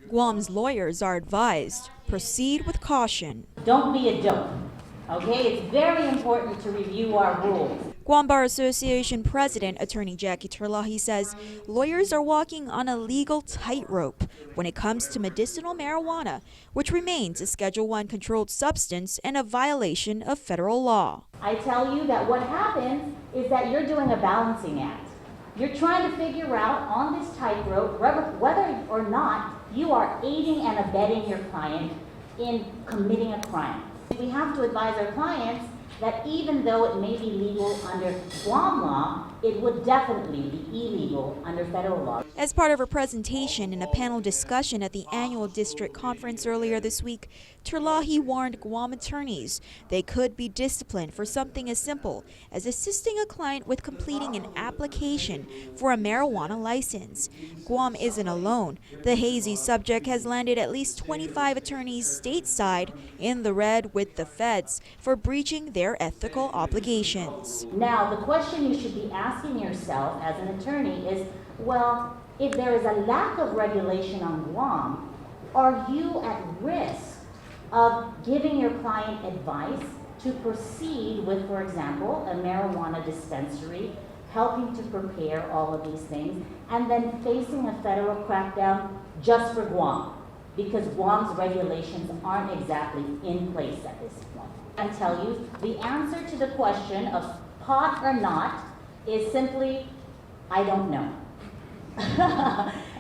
Guam's lawyers are advised, proceed with caution. Don't be a dope, okay? It's very important to review our rules. Guam Bar Association President Attorney Jackie Terlahi says lawyers are walking on a legal tightrope when it comes to medicinal marijuana, which remains a Schedule I controlled substance and a violation of federal law. I tell you that what happens is that you're doing a balancing act. You're trying to figure out on this tightrope whether or not you are aiding and abetting your client in committing a crime. We have to advise our clients that even though it may be legal under Guam law, it would definitely be illegal under federal law. As part of her presentation in a panel discussion at the annual district conference earlier this week, Terlahi warned Guam attorneys they could be disciplined for something as simple as assisting a client with completing an application for a marijuana license. Guam isn't alone. The hazy subject has landed at least 25 attorneys stateside in the red with the feds for breaching their ethical obligations. Now, the question you should be asking yourself as an attorney is, well, if there is a lack of regulation on Guam, are you at risk of giving your client advice to proceed with, for example, a marijuana dispensary, helping to prepare all of these things, and then facing a federal crackdown just for Guam? Because Guam's regulations aren't exactly in place at this point. I tell you, the answer to the question of pot or not is simply, I don't know.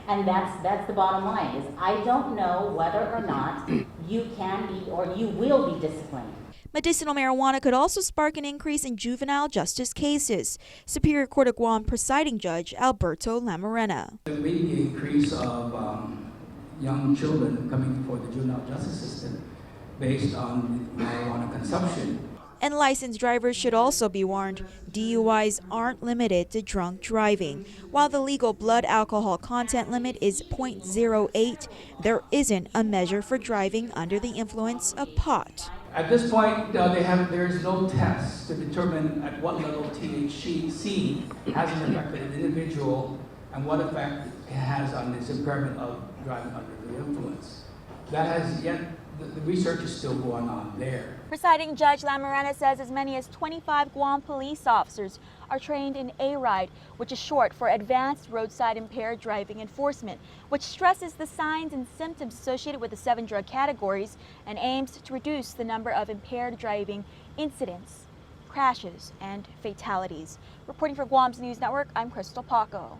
And that's the bottom line, is I don't know whether or not you can be or you will be disciplined. Medicinal marijuana could also spark an increase in juvenile justice cases. Superior Court of Guam presiding judge Alberto Lamarena. There may be an increase of young children coming before the juvenile justice system based on marijuana consumption. And licensed drivers should also be warned. DUIs aren't limited to drunk driving. While the legal blood alcohol content limit is 0.08, there isn't a measure for driving under the influence of pot. At this point, there is no test to determine at what level THC has an effect on an individual and what effect it has on this impairment of driving under the influence. That has yet, the research is still going on there. Presiding Judge Lamarena says as many as 25 Guam police officers are trained in ARIDE, which is short for Advanced Roadside Impaired Driving Enforcement, which stresses the signs and symptoms associated with the 7 drug categories and aims to reduce the number of impaired driving incidents, crashes, and fatalities. Reporting for Guam's News Network, I'm Crystal Paco.